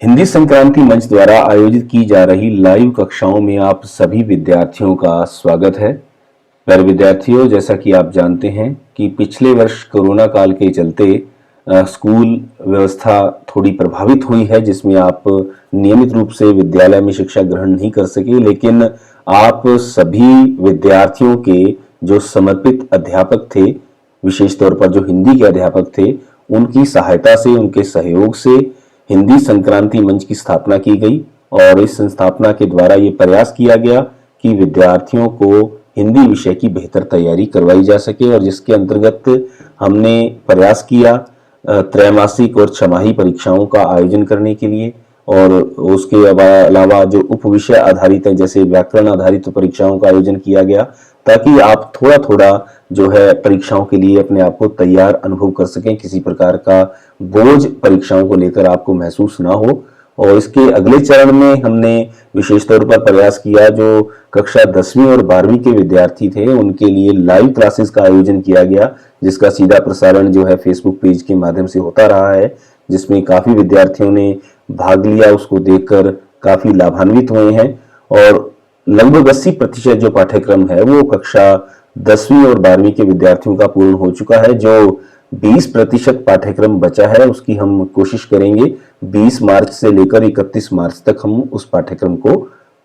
हिंदी संक्रांति मंच द्वारा आयोजित की जा रही लाइव कक्षाओं में आप सभी विद्यार्थियों का स्वागत है। प्यारे विद्यार्थियों, जैसा कि आप जानते हैं कि पिछले वर्ष कोरोना काल के चलते स्कूल व्यवस्था थोड़ी प्रभावित हुई है, जिसमें आप नियमित रूप से विद्यालय में शिक्षा ग्रहण नहीं कर सके। लेकिन आप सभी विद्यार्थियों के जो समर्पित अध्यापक थे, विशेष तौर पर जो हिंदी के अध्यापक थे, उनकी सहायता से, उनके सहयोग से हिंदी संक्रांति मंच की स्थापना की गई और इस संस्थापना के द्वारा ये प्रयास किया गया कि विद्यार्थियों को हिंदी विषय की बेहतर तैयारी करवाई जा सके, और जिसके अंतर्गत हमने प्रयास किया त्रैमासिक और छमाही परीक्षाओं का आयोजन करने के लिए। और उसके अलावा जो उप विषय आधारित है, जैसे व्याकरण आधारित परीक्षाओं का आयोजन किया गया, ताकि आप थोड़ा थोड़ा जो है परीक्षाओं के लिए अपने आप को तैयार अनुभव कर सकें, किसी प्रकार का बोझ परीक्षाओं को लेकर आपको महसूस ना हो। और इसके अगले चरण में हमने विशेष तौर पर प्रयास किया, जो कक्षा 10वीं और 12वीं के विद्यार्थी थे उनके लिए लाइव क्लासेस का आयोजन किया गया, जिसका सीधा प्रसारण जो है फेसबुक पेज के माध्यम से होता रहा है, जिसमें काफी विद्यार्थियों ने भाग लिया। उसको देखकर काफी लाभान्वित हुए हैं और लगभग 80% जो पाठ्यक्रम है वो कक्षा 10वीं और 12वीं के विद्यार्थियों का पूर्ण हो चुका है। जो 20% पाठ्यक्रम बचा है उसकी हम कोशिश करेंगे 20 मार्च से लेकर 31 मार्च तक हम उस पाठ्यक्रम को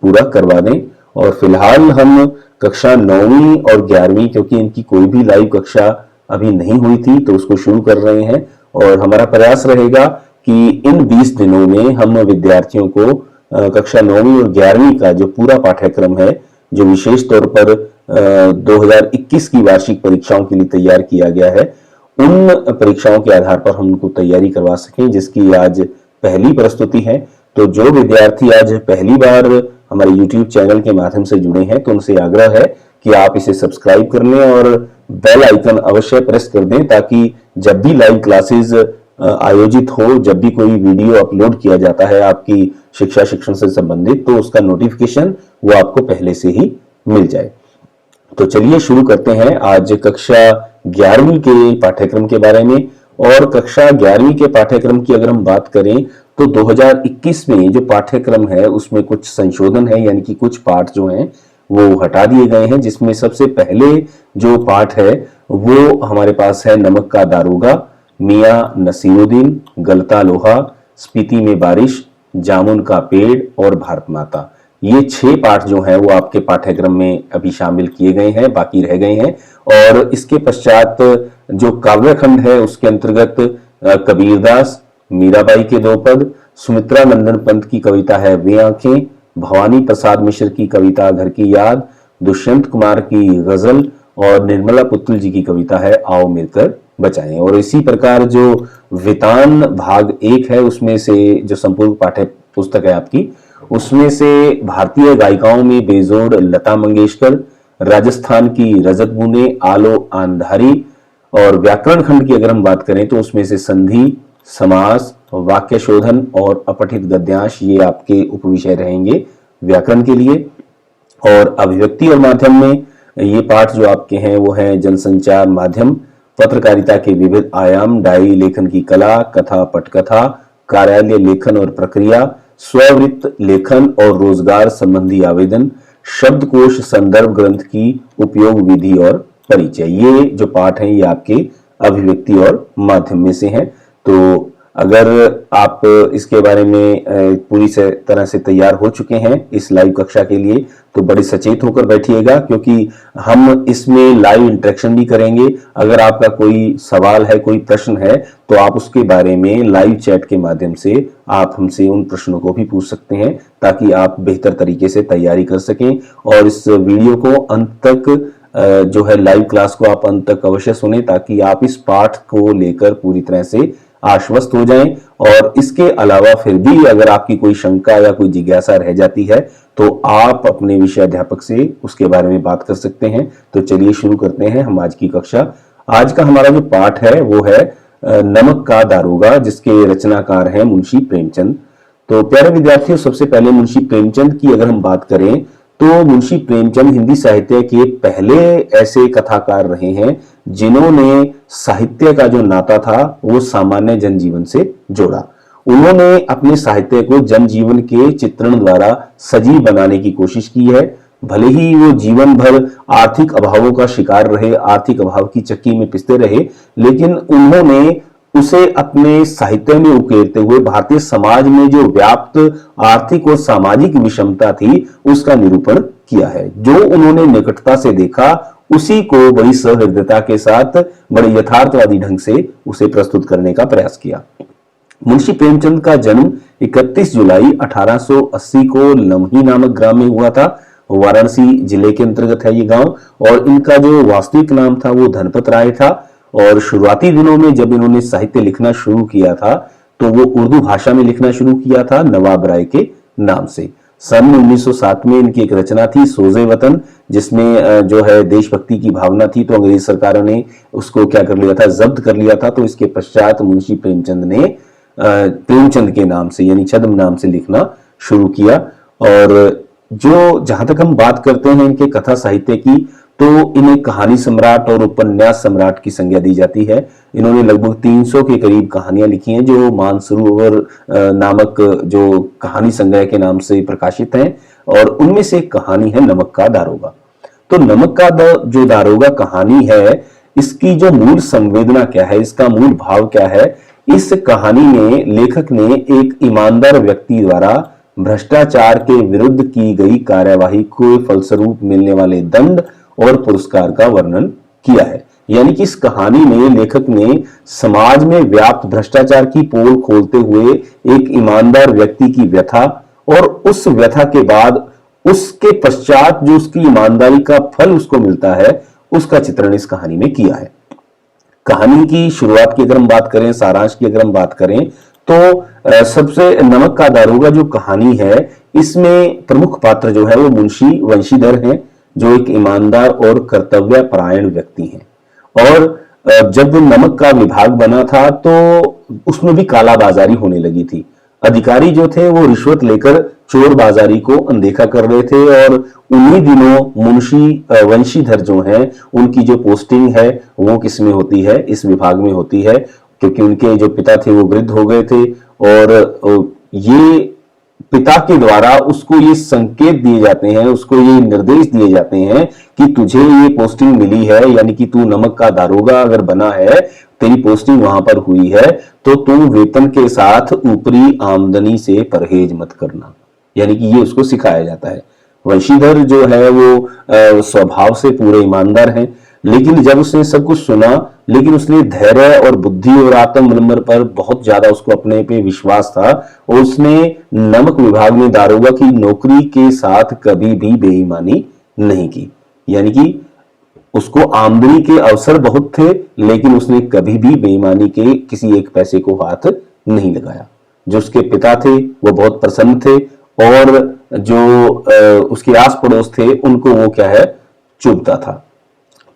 पूरा करवा दें। और फिलहाल हम कक्षा 9वीं और 11वीं, क्योंकि इनकी कोई भी लाइव कक्षा अभी नहीं हुई थी, तो उसको शुरू कर रहे हैं। और हमारा प्रयास रहेगा कि इन 20 दिनों में हम विद्यार्थियों को कक्षा 9वीं और 11वीं का जो पूरा पाठ्यक्रम है, जो विशेष तौर पर 2021 की वार्षिक परीक्षाओं के लिए तैयार किया गया है, उन परीक्षाओं के आधार पर हम उनको तैयारी करवा सकें, जिसकी आज पहली प्रस्तुति है। तो जो विद्यार्थी आज पहली बार हमारे YouTube चैनल के माध्यम से जुड़े हैं, तो उनसे आग्रह है कि आप इसे सब्सक्राइब कर लें और बेल आइकन अवश्य प्रेस कर दें, ताकि जब भी लाइव क्लासेस आयोजित हो, जब भी कोई वीडियो अपलोड किया जाता है आपकी शिक्षण से संबंधित, तो उसका नोटिफिकेशन वो आपको पहले से ही मिल जाए। तो चलिए शुरू करते हैं आज कक्षा 11वीं के पाठ्यक्रम के बारे में। और कक्षा 11वीं के पाठ्यक्रम की अगर हम बात करें तो 2021 में जो पाठ्यक्रम है उसमें कुछ संशोधन है, यानी कि कुछ पाठ जो हैं वो हटा दिए गए हैं, जिसमें सबसे पहले जो पाठ है वो हमारे पास है नमक का दारोगा, मियां नसीरुद्दीन, गलता लोहा, स्पीति में बारिश, जामुन का पेड़ और भारत माता। ये 6 पाठ जो हैं वो आपके पाठ्यक्रम में अभी शामिल किए गए हैं, बाकी रह गए हैं। और इसके पश्चात जो काव्यखंड है उसके अंतर्गत कबीरदास, मीराबाई के 2 पद, सुमित्रा नंदन पंत की कविता है वे आंखें, भवानी प्रसाद मिश्र की कविता घर की याद, दुष्यंत कुमार की गजल और निर्मला पुतुल जी की कविता है आओ मिलकर बचाएं। और इसी प्रकार जो वितान भाग 1 है, उसमें से जो संपूर्ण पाठ्य पुस्तक है आपकी, उसमें से भारतीय गायिकाओं में बेजोड़ लता मंगेशकर, राजस्थान की रजत बूंदे आलो आंधारी, और व्याकरण खंड की अगर हम बात करें तो उसमें से संधि, समास, वाक्य शोधन और अपठित गद्यांश, ये आपके उपविषय रहेंगे व्याकरण के लिए। और अभिव्यक्ति और माध्यम में ये पाठ जो आपके हैं वो है जनसंचार माध्यम, पत्रकारिता के विविध आयाम, डायरी लेखन की कला, कथा पटकथा, कार्यालय लेखन और प्रक्रिया, स्ववृत्त लेखन और रोजगार संबंधी आवेदन, शब्दकोश संदर्भ ग्रंथ की उपयोग विधि और परिचय। ये जो पाठ हैं ये आपके अभिव्यक्ति और माध्यम में से हैं। तो अगर आप इसके बारे में पूरी तरह से तैयार हो चुके हैं इस लाइव कक्षा के लिए, तो बड़े सचेत होकर बैठिएगा, क्योंकि हम इसमें लाइव इंटरेक्शन भी करेंगे। अगर आपका कोई सवाल है, कोई प्रश्न है, तो आप उसके बारे में लाइव चैट के माध्यम से आप हमसे उन प्रश्नों को भी पूछ सकते हैं, ताकि आप बेहतर तरीके से तैयारी कर सकें। और इस वीडियो को अंत तक जो है लाइव क्लास को आप अंत तक अवश्य सुने, ताकि आप इस पाठ को लेकर पूरी तरह से आश्वस्त हो जाएं। और इसके अलावा फिर भी अगर आपकी कोई शंका या कोई जिज्ञासा रह जाती है, तो आप अपने विषय अध्यापक से उसके बारे में बात कर सकते हैं। तो चलिए शुरू करते हैं हम आज की कक्षा। आज का हमारा जो पाठ है वो है नमक का दारोगा, जिसके रचनाकार हैं मुंशी प्रेमचंद। तो प्यारे विद्यार्थियों, सबसे पहले मुंशी प्रेमचंद की अगर हम बात करें तो मुंशी प्रेमचंद हिंदी साहित्य के पहले ऐसे कथाकार रहे हैं जिन्होंने साहित्य का जो नाता था वो सामान्य जनजीवन से जोड़ा। उन्होंने अपने साहित्य को जनजीवन के चित्रण द्वारा सजीव बनाने की कोशिश की है। भले ही वो जीवन भर आर्थिक अभावों का शिकार रहे, आर्थिक अभाव की चक्की में पिसते रहे, लेकिन उन्होंने उसे अपने साहित्य में उकेरते हुए भारतीय समाज में जो व्याप्त आर्थिक और सामाजिक विषमता थी उसका निरूपण किया है। जो उन्होंने निकटता से देखा उसी को बड़ी सहृदयता के साथ बड़े यथार्थवादी ढंग से उसे प्रस्तुत करने का प्रयास किया। मुंशी प्रेमचंद का जन्म 31 जुलाई 1880 को लम्ही नामक ग्राम में हुआ था। वाराणसी जिले के अंतर्गत है ये गांव, और इनका जो वास्तविक नाम था वो धनपत राय था। और शुरुआती दिनों में जब इन्होंने साहित्य लिखना शुरू किया था तो वो उर्दू भाषा में लिखना शुरू किया था नवाब राय के नाम से। सन 1907 में इनकी एक रचना थी सोजे वतन, जिसमें जो है देशभक्ति की भावना थी, तो अंग्रेज सरकारों ने उसको क्या कर लिया था, जब्त कर लिया था। तो इसके पश्चात मुंशी प्रेमचंद ने प्रेमचंद के नाम से यानी छद्म नाम से लिखना शुरू किया। और जो जहां तक हम बात करते हैं इनके कथा साहित्य की, तो इन्हें कहानी सम्राट और उपन्यास सम्राट की संज्ञा दी जाती है। इन्होंने लगभग 300 के करीब कहानियां लिखी हैं जो मानसरोवर नामक जो कहानी संग्रह के नाम से प्रकाशित हैं, और उनमें से एक कहानी है नमक का दारोगा। तो नमक का जो दारोगा कहानी है, इसकी जो मूल संवेदना क्या है, इसका मूल भाव क्या है, इस कहानी में लेखक ने एक ईमानदार व्यक्ति द्वारा भ्रष्टाचार के विरुद्ध की गई कार्यवाही को फलस्वरूप मिलने वाले दंड और पुरस्कार का वर्णन किया है। यानी कि इस कहानी में लेखक ने समाज में व्याप्त भ्रष्टाचार की पोल खोलते हुए एक ईमानदार व्यक्ति की व्यथा, और उस व्यथा के बाद उसके पश्चात जो उसकी ईमानदारी का फल उसको मिलता है, उसका चित्रण इस कहानी में किया है। कहानी की शुरुआत की अगर हम बात करें, सारांश की अगर हम बात करें, तो सबसे नमक का दारोगा जो कहानी है, इसमें प्रमुख पात्र जो है वो मुंशी वंशीधर हैं, जो एक ईमानदार और कर्तव्य परायण व्यक्ति हैं। और जब नमक का विभाग बना था तो उसमें भी कालाबाजारी होने लगी थी। अधिकारी जो थे वो रिश्वत लेकर चोर बाजारी को अनदेखा कर रहे थे, और उन्हीं दिनों मुंशी वंशीधर जो हैं उनकी जो पोस्टिंग है वो किसमें होती है, इस विभाग में होती है, क्योंकि उनके जो पिता थे वो वृद्ध हो गए थे। और ये पिता के द्वारा उसको ये संकेत दिए जाते हैं, उसको ये निर्देश दिए जाते हैं कि तुझे ये पोस्टिंग मिली है, यानी कि तू नमक का दारोगा अगर बना है, तेरी पोस्टिंग वहां पर हुई है, तो तू वेतन के साथ ऊपरी आमदनी से परहेज मत करना। यानी कि ये उसको सिखाया जाता है। वंशीधर जो है वो स्वभाव से पूरे ईमानदार हैं, लेकिन जब उसने सब कुछ सुना, लेकिन उसने धैर्य और बुद्धि और आत्मनिर्भर पर बहुत ज्यादा उसको अपने पे विश्वास था, और उसने नमक विभाग में दारोगा की नौकरी के साथ कभी भी बेईमानी नहीं की। यानी कि उसको आमदनी के अवसर बहुत थे, लेकिन उसने कभी भी बेईमानी के किसी एक पैसे को हाथ नहीं लगाया। जो उसके पिता थे वो बहुत प्रसन्न थे, और जो उसके आस पड़ोस थे उनको वो क्या है, चुभता था।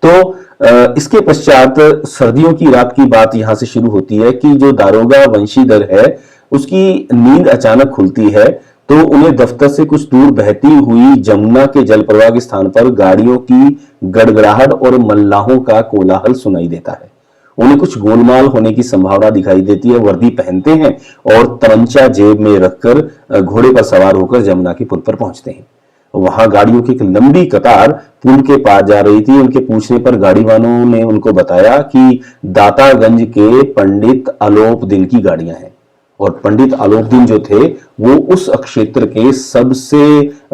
तो इसके पश्चात सर्दियों की रात की बात यहां से शुरू होती है कि जो दारोगा वंशीधर है उसकी नींद अचानक खुलती है, तो उन्हें दफ्तर से कुछ दूर बहती हुई जमुना के जल प्रवाह के स्थान पर गाड़ियों की गड़गड़ाहट और मल्लाहों का कोलाहल सुनाई देता है। उन्हें कुछ गोलमाल होने की संभावना दिखाई देती है। वर्दी पहनते हैं और तमंचा जेब में रखकर घोड़े पर सवार होकर जमुना के पुल पर पहुंचते हैं। वहां गाड़ियों की एक लंबी कतार पुल के पास जा रही थी। उनके पूछने पर गाड़ी वालों ने उनको बताया कि दातागंज के पंडित आलोप दिन की गाड़ियां हैं, और पंडित आलोप दिन जो थे वो उस क्षेत्र के सबसे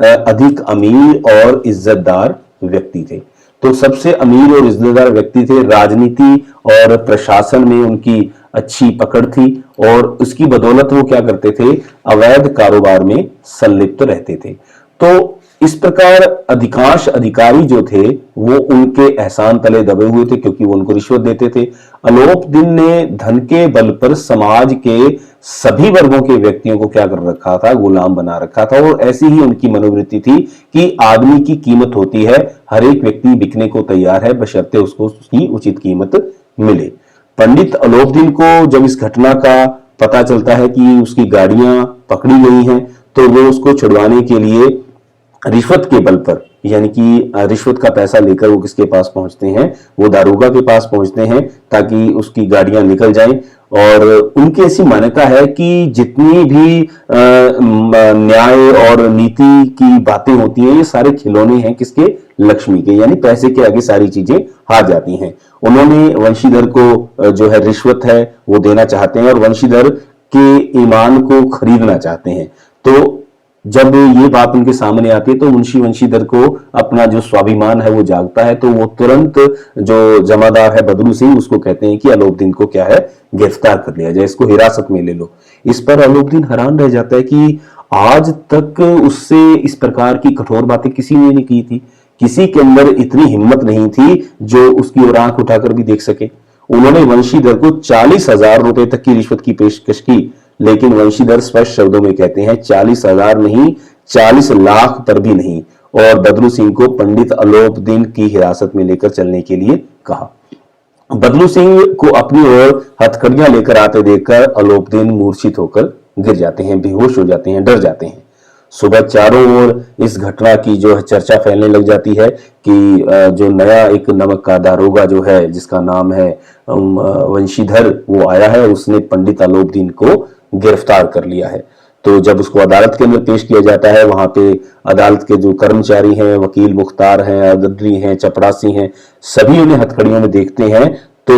अधिक अमीर और इज्जतदार व्यक्ति थे। तो सबसे अमीर और इज्जतदार व्यक्ति थे, राजनीति और प्रशासन में उनकी अच्छी पकड़ थी, और उसकी बदौलत वो क्या करते थे, अवैध कारोबार में संलिप्त रहते थे। तो इस प्रकार अधिकांश अधिकारी जो थे वो उनके एहसान तले दबे हुए थे, क्योंकि वो उनको रिश्वत देते थे। आलोप दिन ने धन के बल पर समाज के सभी वर्गों के व्यक्तियों को क्या कर रखा था, गुलाम बना रखा था। और ऐसी ही उनकी मनोवृत्ति थी कि आदमी की कीमत होती है, हर एक व्यक्ति बिकने को तैयार है, बशर्ते उसको उसकी उचित कीमत मिले। पंडित आलोप दिन को जब इस घटना का पता चलता है कि उसकी गाड़ियां पकड़ी गई हैं, तो वो उसको छुड़वाने के लिए रिश्वत के बल पर, यानी कि रिश्वत का पैसा लेकर वो किसके पास पहुंचते हैं, वो दारोगा के पास पहुंचते हैं ताकि उसकी गाड़ियां निकल जाएं। और उनकी ऐसी मान्यता है कि जितनी भी न्याय और नीति की बातें होती हैं, ये सारे खिलौने हैं किसके? लक्ष्मी के, यानी पैसे के आगे सारी चीजें हार जाती हैं। उन्होंने वंशीधर को जो है रिश्वत है वो देना चाहते हैं और वंशीधर के ईमान को खरीदना चाहते हैं। तो जब ये बात उनके सामने आती है तो मुंशी वंशीधर को अपना जो स्वाभिमान है वो जागता है। तो वो तुरंत जो जमादार है बदलू सिंह, उसको कहते हैं कि अलोपदीन को क्या है, गिरफ्तार कर लिया जाए, इसको हिरासत में ले लो। इस पर अलोपदीन हैरान रह जाता है कि आज तक उससे इस प्रकार की कठोर बातें किसी ने नहीं की थी, किसी के अंदर इतनी हिम्मत नहीं थी जो उसकी ओर आंख उठाकर भी देख सके। उन्होंने वंशीधर को 40,000 रुपए तक की रिश्वत की पेशकश की, लेकिन वंशीधर स्पष्ट शब्दों में कहते हैं 40,000 नहीं, 40 लाख पर भी नहीं, और बदलू सिंह को पंडित अलोपदीन की हिरासत में लेकर चलने के लिए कहा। बदलू सिंह को अपनी ओर हथकड़ियां लेकर आते देखकर अलोपदीन मूर्छित होकर गिर जाते हैं, बेहोश हो जाते हैं, डर जाते हैं। सुबह चारों ओर इस घटना की जो है चर्चा फैलने लग जाती है कि जो नया एक नमक का दारोगा जो है जिसका नाम है वंशीधर, वो आया है, उसने पंडित अलोपदीन को गिरफ्तार कर लिया है। तो जब उसको अदालत के अंदर पेश किया जाता है, वहां पे अदालत के जो कर्मचारी हैं, वकील मुख्तार हैं, अदली हैं, चपड़ासी हैं, सभी उन्हें हथकड़ियों में देखते हैं तो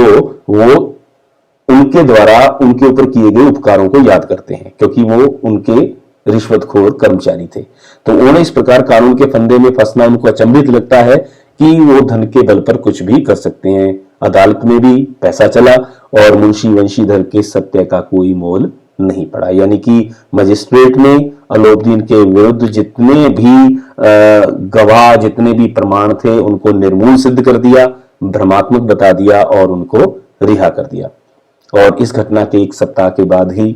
वो उनके द्वारा उनके ऊपर किए गए उपकारों को याद करते हैं, क्योंकि वो उनके रिश्वतखोर कर्मचारी थे। तो उन्हें इस प्रकार कानून के फंदे में फंसना उनको अचंभित लगता है कि वो धन के बल पर कुछ भी कर सकते हैं। अदालत में भी पैसा चला और मुंशी वंशीधर के सत्य का कोई मोल नहीं पड़ा, यानी कि मजिस्ट्रेट ने अलोपदीन के विरुद्ध जितने भी गवाह, जितने भी प्रमाण थे, उनको निर्मूल सिद्ध कर दिया, भ्रमात्मक बता दिया और उनको रिहा कर दिया। और इस घटना के 1 सप्ताह के बाद ही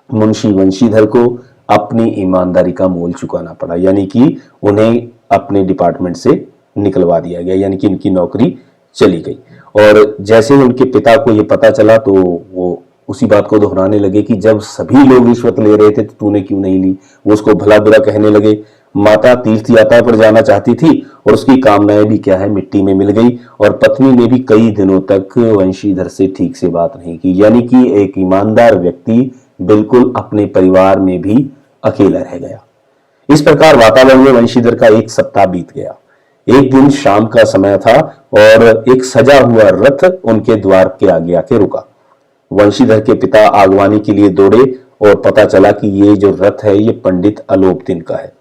मुंशी वंशीधर को अपनी ईमानदारी का मोल चुकाना पड़ा, यानी कि उन्हें अपने डिपार्टमेंट से निकलवा दिया गया, यानी कि उनकी नौकरी चली गई। और जैसे ही उनके पिता को यह पता चला तो वो उसी बात को दोहराने लगे कि जब सभी लोग रिश्वत ले रहे थे तो तूने क्यों नहीं ली। वो उसको भला बुरा कहने लगे। माता तीर्थ यात्रा पर जाना चाहती थी और उसकी कामनाएं भी क्या है, मिट्टी में मिल गई। और पत्नी ने भी कई दिनों तक वंशीधर से ठीक से बात नहीं की, यानी कि एक ईमानदार व्यक्ति बिल्कुल अपने परिवार में भी अकेला रह गया। इस प्रकार वातावरण में वंशीधर का 1 सप्ताह बीत गया। एक दिन शाम का समय था और एक सजा हुआ रथ उनके द्वार के आगे आके रुका। वंशीधर के पिता आगवानी के लिए दौड़े और पता चला कि ये जो रथ है ये पंडित अलोपदीन का है।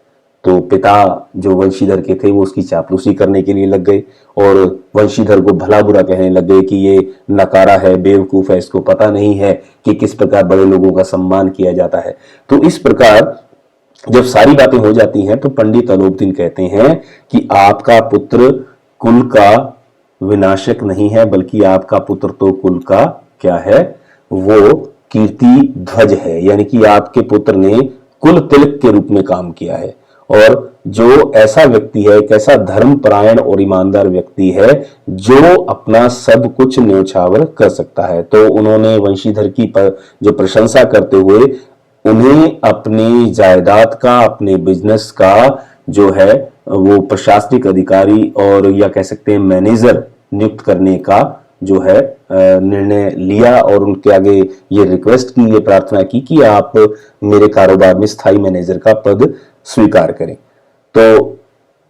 तो पिता जो वंशीधर के थे वो उसकी चापलूसी करने के लिए लग गए और वंशीधर को भला बुरा कहने लग गए कि ये नकारा है, बेवकूफ है, इसको पता नहीं है कि किस प्रकार बड़े लोगों का सम्मान किया जाता है। तो इस प्रकार जब सारी बातें हो जाती हैं तो पंडित अलोपदीन कहते हैं कि आपका पुत्र कुल का विनाशक नहीं है, बल्कि आपका पुत्र तो कुल का क्या है, वो कीर्ति ध्वज है, यानी कि आपके पुत्र ने कुल तिलक के रूप में काम किया है। और जो ऐसा व्यक्ति है, एक ऐसा धर्मपरायण और ईमानदार व्यक्ति है जो अपना सब कुछ न्योछावर कर सकता है। तो उन्होंने वंशीधर की जो प्रशंसा करते हुए उन्हें अपनी जायदाद का, अपने बिजनेस का जो है वो प्रशासनिक अधिकारी और या कह सकते हैं मैनेजर नियुक्त करने का जो है निर्णय लिया और उनके आगे ये रिक्वेस्ट की, ये प्रार्थना की कि आप मेरे कारोबार में स्थायी मैनेजर का पद स्वीकार करें। तो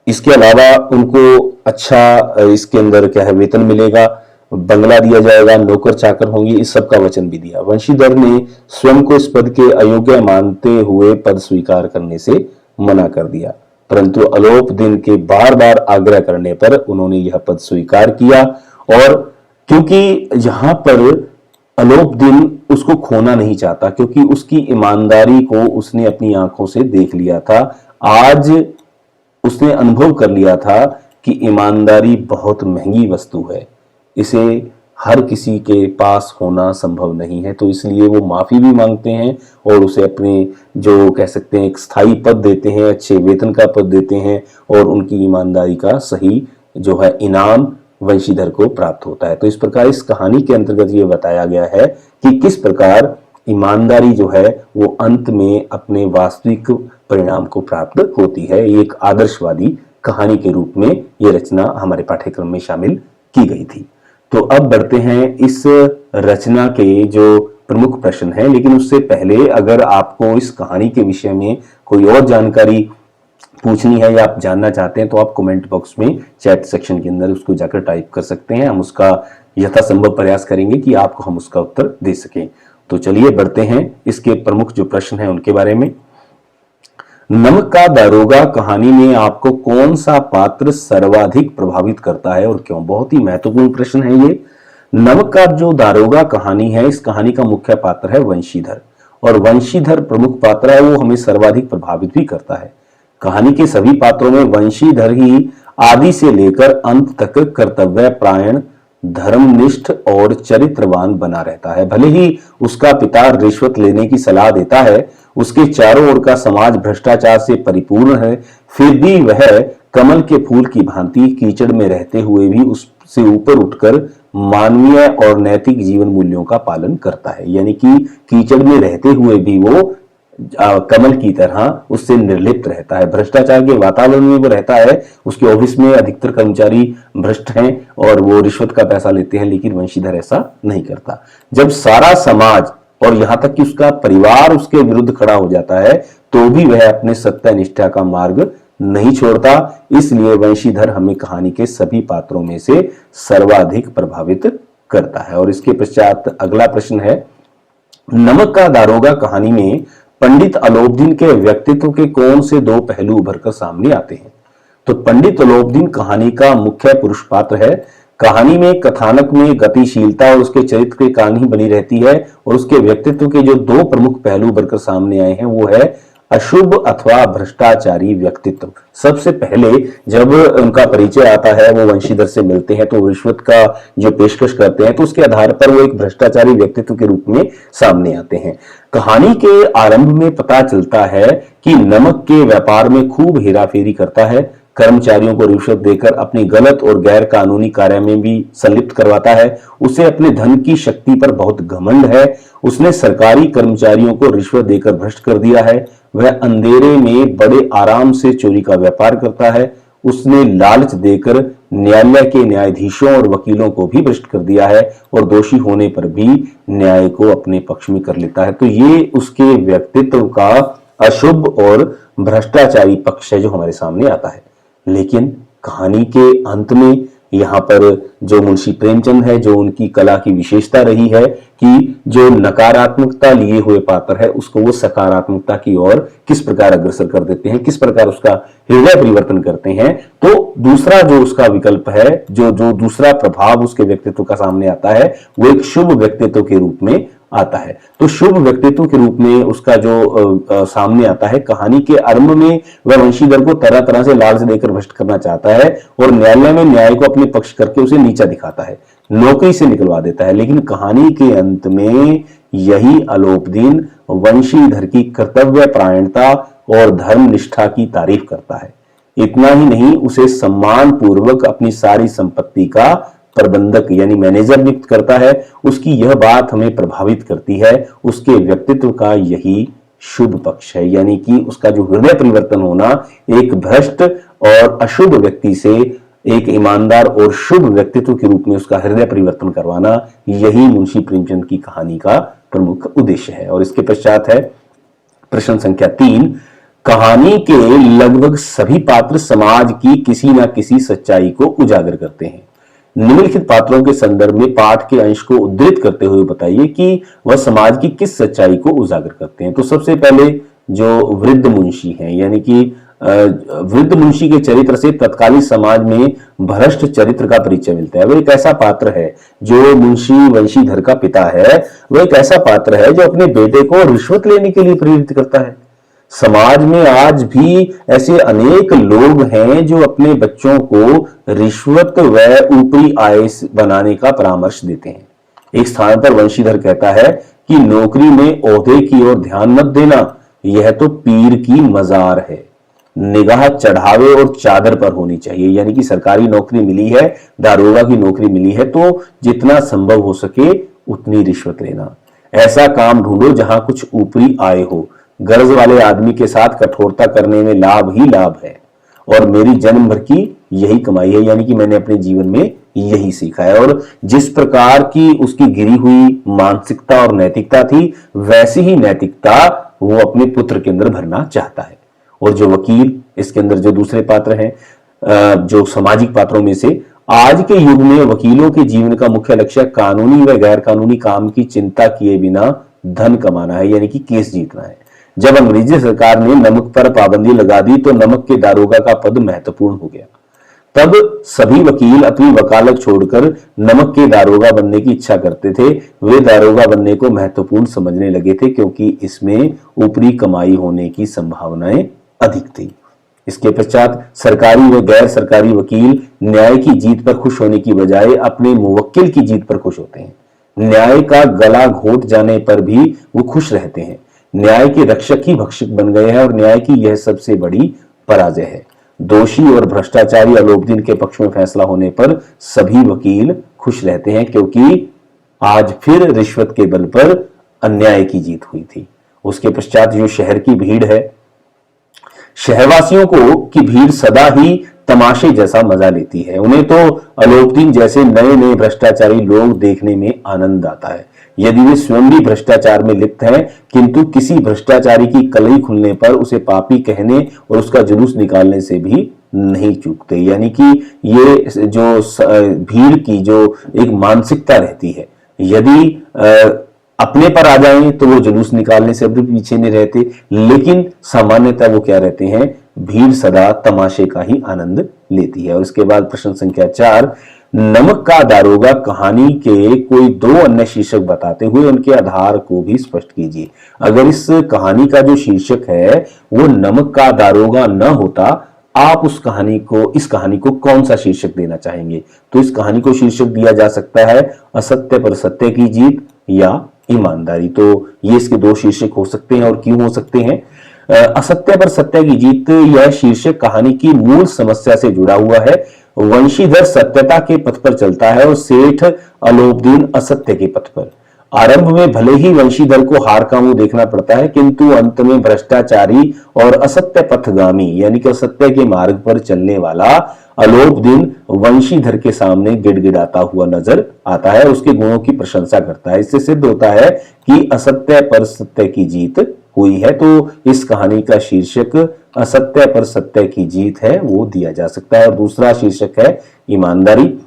इसके अलावा उनको अच्छा इसके अंदर क्या है वेतन मिलेगा, बंगला दिया जाएगा, नौकर चाकर होंगे, इस सब का वचन भी दिया। वंशीधर ने स्वयं को इस पद के अयोग्य मानते हुए पद स्वीकार करने से मना कर दिया, परंतु अलोपदीन के बार बार आग्रह करने पर उन्होंने यह पद स्वीकार किया। और क्योंकि यहां पर अलोपदीन उसको खोना नहीं चाहता, क्योंकि उसकी ईमानदारी को उसने अपनी आंखों से देख लिया था। आज उसने अनुभव कर लिया था कि ईमानदारी बहुत महंगी वस्तु है, इसे हर किसी के पास होना संभव नहीं है। तो इसलिए वो माफी भी मांगते हैं और उसे अपने जो कह सकते हैं एक स्थायी पद देते हैं, अच्छे वेतन का पद देते हैं और उनकी ईमानदारी का सही जो है इनाम वंशीधर को प्राप्त होता है। तो इस प्रकार इस कहानी के अंतर्गत ये बताया गया है कि किस प्रकार ईमानदारी जो है वो अंत में अपने वास्तविक परिणाम को प्राप्त होती है। ये एक आदर्शवादी कहानी के रूप में ये रचना हमारे पाठ्यक्रम में शामिल की गई थी। तो अब बढ़ते हैं इस रचना के जो प्रमुख प्रश्न हैं, लेकिन उससे पहले अगर आपको इस कहानी के विषय में कोई और जानकारी पूछनी है या आप जानना चाहते हैं तो आप कमेंट बॉक्स में चैट सेक्शन के अंदर उसको जाकर टाइप कर सकते हैं। हम उसका यथासंभव प्रयास करेंगे कि आपको हम उसका उत्तर दे सकें। तो चलिए बढ़ते हैं इसके प्रमुख जो प्रश्न हैं उनके बारे में। नमक का दारोगा कहानी में आपको कौन सा पात्र सर्वाधिक प्रभावित करता है और क्यों? बहुत ही महत्वपूर्ण प्रश्न है ये। नमक का जो दारोगा कहानी है, इस कहानी का मुख्य पात्र है वंशीधर, और वंशीधर प्रमुख पात्र है, वो हमें सर्वाधिक प्रभावित भी करता है। कहानी के सभी पात्रों में वंशीधर ही आदि से लेकर अंत तक कर्तव्य प्रायण, धर्मनिष्ठ और चरित्रवान बना रहता है। भले ही उसका पिता रिश्वत लेने की सलाह देता है, उसके चारों ओर का समाज भ्रष्टाचार से परिपूर्ण है, फिर भी वह कमल के फूल की भांति कीचड़ में रहते हुए भी उससे ऊपर उठकर मानवीय और नैतिक जीवन मूल्यों का पालन करता है। यानी कि कीचड़ में रहते हुए भी वो कमल की तरह उससे निर्लिप्त रहता है। भ्रष्टाचार के वातावरण में वो रहता है, उसके ऑफिस में अधिकतर कर्मचारी भ्रष्ट हैं और वो रिश्वत का पैसा लेते हैं, लेकिन वंशीधर ऐसा नहीं करता। जब सारा समाज और यहां तक कि उसका परिवार उसके विरुद्ध खड़ा हो जाता है तो भी वह अपने सत्य निष्ठा का मार्ग नहीं छोड़ता। इसलिए वंशीधर हमें कहानी के सभी पात्रों में से सर्वाधिक प्रभावित करता है। और इसके पश्चात अगला प्रश्न है, नमक का दारोगा कहानी में पंडित अलोपदीन के व्यक्तित्व के कौन से दो पहलू उभरकर सामने आते हैं? तो पंडित अलोपदीन कहानी का मुख्य पुरुष पात्र है। कहानी में कथानक में गतिशीलता और उसके चरित्र के कारण ही बनी रहती है, और उसके व्यक्तित्व के जो दो प्रमुख पहलू उभरकर सामने आए हैं वो है अशुभ अथवा भ्रष्टाचारी व्यक्तित्व। सबसे पहले जब उनका परिचय आता है, वो वंशीधर से मिलते हैं तो रिश्वत का जो पेशकश करते हैं, तो उसके आधार पर वो एक भ्रष्टाचारी व्यक्तित्व के रूप में सामने आते हैं। कहानी के आरंभ में पता चलता है कि नमक के व्यापार में खूब हेराफेरी करता है, कर्मचारियों को रिश्वत देकर अपनी गलत और गैर कानूनी कार्य में भी संलिप्त करवाता है। उसे अपने धन की शक्ति पर बहुत घमंड है। उसने सरकारी कर्मचारियों को रिश्वत देकर भ्रष्ट कर दिया है। वह अंधेरे में बड़े आराम से चोरी का व्यापार करता है। उसने लालच देकर न्यायालय के न्यायाधीशों और वकीलों को भी भ्रष्ट कर दिया है, और दोषी होने पर भी न्याय को अपने पक्ष में कर लेता है। तो ये उसके व्यक्तित्व का अशुभ और भ्रष्टाचारी पक्ष है जो हमारे सामने आता है। लेकिन कहानी के अंत में यहाँ पर जो मुंशी प्रेमचंद है, जो उनकी कला की विशेषता रही है कि जो नकारात्मकता लिए हुए पात्र है उसको वो सकारात्मकता की ओर किस प्रकार अग्रसर कर देते हैं, किस प्रकार उसका हृदय परिवर्तन करते हैं। तो दूसरा जो उसका विकल्प है, जो दूसरा प्रभाव उसके व्यक्तित्व का सामने आता है, वो एक शुभ व्यक्तित्व के रूप में आता है। तो शुभ व्यक्तित्व के रूप में उसका जो सामने आता है, कहानी के आरंभ में वह वंशीधर को तरह तरह से लालच देकर भ्रष्ट करना चाहता है और न्यायालय में न्याय को अपने पक्ष करके उसे नीचा दिखाता है, नौकरी से निकलवा देता है। लेकिन कहानी के अंत में यही अलोपदीन वंशीधर की कर्तव्य प्रायणता और धर्म निष्ठा की तारीफ करता है। इतना ही नहीं, उसे सम्मान पूर्वक अपनी सारी संपत्ति का प्रबंधक यानी मैनेजर नियुक्त करता है। उसकी यह बात हमें प्रभावित करती है, उसके व्यक्तित्व का यही शुभ पक्ष है। यानी कि उसका जो हृदय परिवर्तन होना, एक भ्रष्ट और अशुभ व्यक्ति से एक ईमानदार और शुभ व्यक्तित्व के रूप में उसका हृदय परिवर्तन करवाना, यही मुंशी प्रेमचंद की कहानी का प्रमुख उद्देश्य है। और इसके पश्चात है प्रश्न संख्या 3, कहानी के लगभग सभी पात्र समाज की किसी न किसी सच्चाई को उजागर करते हैं। निम्नलिखित पात्रों के संदर्भ में पाठ के अंश को उद्धृत करते हुए बताइए कि वह समाज की किस सच्चाई को उजागर करते हैं। तो सबसे पहले जो वृद्ध मुंशी हैं, यानी कि वृद्ध मुंशी के चरित्र से तत्कालीन समाज में भ्रष्ट चरित्र का परिचय मिलता है। वह एक ऐसा पात्र है, जो मुंशी वंशीधर का पिता है, वह एक ऐसा पात्र है जो अपने बेटे को रिश्वत लेने के लिए प्रेरित करता है। समाज में आज भी ऐसे अनेक लोग हैं जो अपने बच्चों को रिश्वत व ऊपरी आय बनाने का परामर्श देते हैं। एक स्थान पर वंशीधर कहता है कि नौकरी में ओहदे की ओर ध्यान मत देना, यह तो पीर की मजार है। निगाह चढ़ावे और चादर पर होनी चाहिए। यानी कि सरकारी नौकरी मिली है, दारोगा की नौकरी मिली है, तो जितना संभव हो सके उतनी रिश्वत लेना। ऐसा काम ढूंढो जहां कुछ ऊपरी आय हो। गर्ज वाले आदमी के साथ कठोरता करने में लाभ ही लाभ है, और मेरी जन्म भर की यही कमाई है। यानी कि मैंने अपने जीवन में यही सीखा है। और जिस प्रकार की उसकी गिरी हुई मानसिकता और नैतिकता थी, वैसी ही नैतिकता वो अपने पुत्र के अंदर भरना चाहता है। और जो वकील, इसके अंदर जो दूसरे पात्र हैं, जो सामाजिक पात्रों में से, आज के युग में वकीलों के जीवन का मुख्य लक्ष्य कानूनी व गैर कानूनी काम की चिंता किए बिना धन कमाना है, यानी कि केस जीतना है। जब अंग्रेजी सरकार ने नमक पर पाबंदी लगा दी तो नमक के दारोगा का पद महत्वपूर्ण हो गया। तब सभी वकील अपनी वकालत छोड़कर नमक के दारोगा बनने की इच्छा करते थे। वे दारोगा बनने को महत्वपूर्ण समझने लगे थे क्योंकि इसमें ऊपरी कमाई होने की संभावनाएं अधिक थी। इसके पश्चात सरकारी व गैर सरकारी वकील न्याय की जीत पर खुश होने की बजाय अपने मुवक्किल की जीत पर खुश होते हैं। न्याय का गला घोट जाने पर भी वो खुश रहते हैं। न्याय के रक्षक ही भक्षक बन गए हैं और न्याय की यह सबसे बड़ी पराजय है। दोषी और भ्रष्टाचारी अलोपदीन के पक्ष में फैसला होने पर सभी वकील खुश रहते हैं क्योंकि आज फिर रिश्वत के बल पर अन्याय की जीत हुई थी। उसके पश्चात जो शहर की भीड़ है, शहरवासियों को की भीड़ सदा ही तमाशे जैसा मजा लेती है। उन्हें तो अलोपदीन जैसे नए नए भ्रष्टाचारी लोग देखने में आनंद आता है, यदि वे स्वयं भी भ्रष्टाचार में लिप्त हैं, किंतु किसी भ्रष्टाचारी की कलई खुलने पर उसे पापी कहने और उसका जुलूस निकालने से भी नहीं चूकते। यानी कि ये जो भीड़ की जो एक मानसिकता रहती है, यदि अपने पर आ जाएं तो वो जुलूस निकालने से भी पीछे नहीं रहते, लेकिन सामान्यतः वो क्या रहते हैं, भीड़ सदा तमाशे का ही आनंद लेती है। और इसके बाद प्रश्न संख्या 4, नमक का दारोगा कहानी के कोई 2 अन्य शीर्षक बताते हुए उनके आधार को भी स्पष्ट कीजिए। अगर इस कहानी का जो शीर्षक है वो नमक का दारोगा न होता, आप इस कहानी को कौन सा शीर्षक देना चाहेंगे? तो इस कहानी को शीर्षक दिया जा सकता है असत्य पर सत्य की जीत या ईमानदारी। तो ये इसके 2 शीर्षक हो सकते हैं। और क्यों हो सकते हैं? असत्य पर सत्य की जीत यह शीर्षक कहानी की मूल समस्या से जुड़ा हुआ है। वंशीधर सत्यता के पथ पर चलता है और सेठ अलोपदीन असत्य के पथ पर। आरंभ में भले ही वंशीधर को हार का मुंह देखना पड़ता है, किंतु अंत में भ्रष्टाचारी और असत्य पथगामी यानी कि असत्य के मार्ग पर चलने वाला अलोपदीन वंशीधर के सामने गिड़गिड़ाता हुआ नजर आता है, उसके गुणों की प्रशंसा करता है। इससे सिद्ध होता है कि असत्य पर सत्य की जीत हुई है। तो इस कहानी का शीर्षक असत्य पर सत्य की जीत है, वो दिया जा सकता है। और दूसरा शीर्षक है ईमानदारी।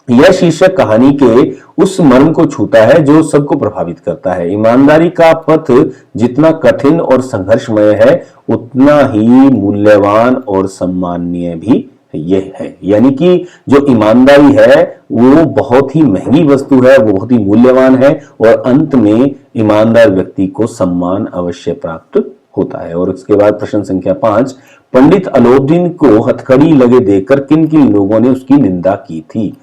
यह शीर्षक कहानी के उस मर्म को छूता है जो सबको प्रभावित करता है। ईमानदारी का पथ जितना कठिन और संघर्षमय है, उतना ही मूल्यवान और सम्माननीय भी यह है। यानी कि जो ईमानदारी है वो बहुत ही महंगी वस्तु है, वो बहुत ही मूल्यवान है और अंत में ईमानदार व्यक्ति को सम्मान अवश्य प्राप्त होता है। और इसके बाद प्रश्न संख्या 5, पंडित अलोपदीन को हथकड़ी लगे देखकर किन किन लोगों ने उसकी निंदा की थी?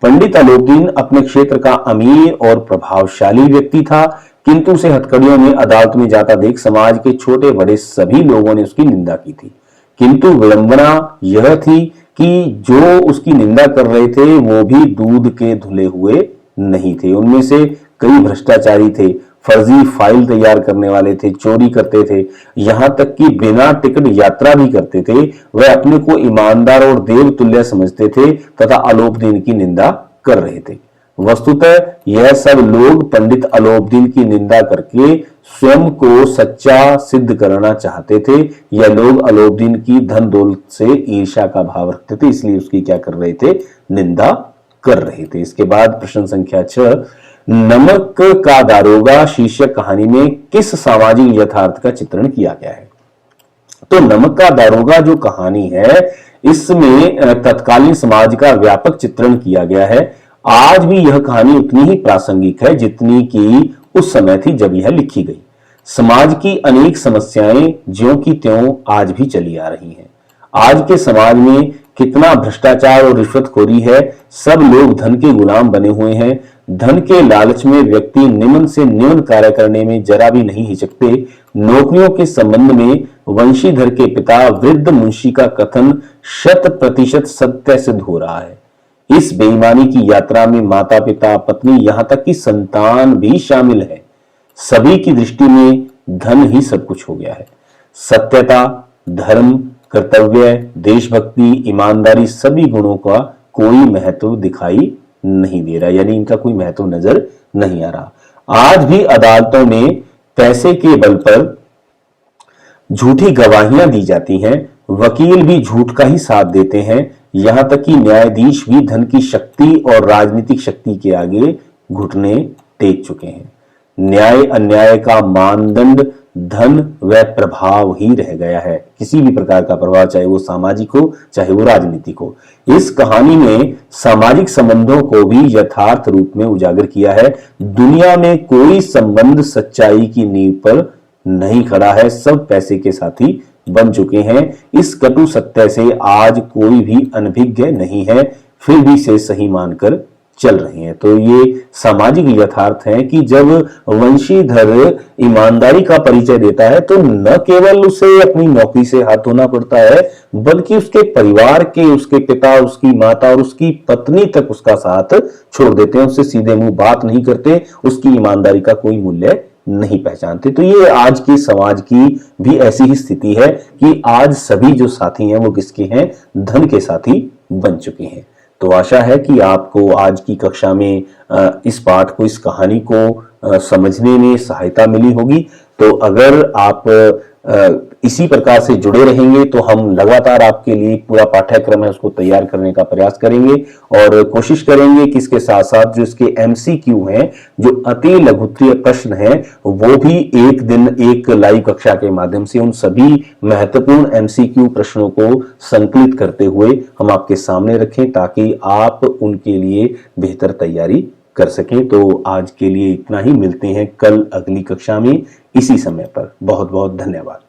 पंडित अलोपदीन अपने क्षेत्र का अमीर और प्रभावशाली व्यक्ति था, किंतु उसे हथकड़ियों में अदालत में जाता देख समाज के छोटे बड़े सभी लोगों ने उसकी निंदा की थी। किंतु विडंबना यह थी कि जो उसकी निंदा कर रहे थे वो भी दूध के धुले हुए नहीं थे। उनमें से कई भ्रष्टाचारी थे, फर्जी फाइल तैयार करने वाले थे, चोरी करते थे, यहां तक कि बिना टिकट यात्रा भी करते थे। वह अपने को ईमानदार और देवतुल्य समझते थे तथा अलोपदीन की निंदा कर रहे थे। वस्तुतः यह सब लोग पंडित अलोपदीन की निंदा करके स्वयं को सच्चा सिद्ध करना चाहते थे। यह लोग अलोपदीन की धन दौलत से ईर्ष्या का भाव रखते थे, इसलिए उसकी क्या कर रहे थे, निंदा कर रहे थे। इसके बाद प्रश्न संख्या 6, नमक का दारोगा शीर्षक कहानी में किस सामाजिक यथार्थ का चित्रण किया गया है? तो नमक का दारोगा जो कहानी है, इसमें तत्कालीन समाज का व्यापक चित्रण किया गया है। आज भी यह कहानी उतनी ही प्रासंगिक है जितनी कि उस समय थी जब यह लिखी गई। समाज की अनेक समस्याएं ज्यों की त्यों आज भी चली आ रही हैं। आज के समाज में कितना भ्रष्टाचार और रिश्वतखोरी है, सब लोग धन के गुलाम बने हुए हैं। धन के लालच में व्यक्ति निम्न से निम्न कार्य करने में जरा भी नहीं हिचकते। नौकरियों के संबंध में वंशीधर के पिता वृद्ध मुंशी का कथन 100% सत्य सिद्ध हो रहा है। इस बेईमानी की यात्रा में माता पिता, पत्नी, यहां तक कि संतान भी शामिल है। सभी की दृष्टि में धन ही सब कुछ हो गया है। सत्यता, धर्म, कर्तव्य, देशभक्ति, ईमानदारी सभी गुणों का कोई महत्व दिखाई नहीं दे रहा, यानी इनका कोई महत्व नजर नहीं आ रहा। आज भी अदालतों में पैसे के बल पर झूठी गवाहियां दी जाती हैं, वकील भी झूठ का ही साथ देते हैं, यहां तक कि न्यायाधीश भी धन की शक्ति और राजनीतिक शक्ति के आगे घुटने टेक चुके हैं। न्याय अन्याय का मानदंड धन व प्रभाव ही रह गया है, किसी भी प्रकार का प्रभाव, चाहे वो सामाजिक हो चाहे वो राजनीतिक हो। इस कहानी में सामाजिक संबंधों को भी यथार्थ रूप में उजागर किया है। दुनिया में कोई संबंध सच्चाई की नींव पर नहीं खड़ा है, सब पैसे के साथी बन चुके हैं। इस कटु सत्य से आज कोई भी अनभिज्ञ नहीं है, फिर भी इसे सही मानकर चल रहे हैं। तो ये सामाजिक यथार्थ है कि जब वंशीधर ईमानदारी का परिचय देता है तो न केवल उसे अपनी नौकरी से हाथ धोना पड़ता है, बल्कि उसके परिवार के, उसके पिता, उसकी माता और उसकी पत्नी तक उसका साथ छोड़ देते हैं, उससे सीधे मुंह बात नहीं करते, उसकी ईमानदारी का कोई मूल्य नहीं पहचानते। तो ये आज के समाज की भी ऐसी ही स्थिति है कि आज सभी जो साथी हैं वो किसके हैं? धन के साथी बन चुके हैं। तो आशा है कि आपको आज की कक्षा में इस पाठ को, इस कहानी को समझने में सहायता मिली होगी। तो अगर आप इसी प्रकार से जुड़े रहेंगे तो हम लगातार आपके लिए पूरा पाठ्यक्रम है उसको तैयार करने का प्रयास करेंगे और कोशिश करेंगे कि इसके साथ साथ जो इसके एमसीक्यू हैं, जो अति लघुत्तरीय प्रश्न हैं, वो भी एक दिन एक लाइव कक्षा के माध्यम से उन सभी महत्वपूर्ण एमसीक्यू प्रश्नों को संकलित करते हुए हम आपके सामने रखें, ताकि आप उनके लिए बेहतर तैयारी कर सकें। तो आज के लिए इतना ही, मिलते हैं कल अगली कक्षा में इसी समय पर। बहुत बहुत धन्यवाद।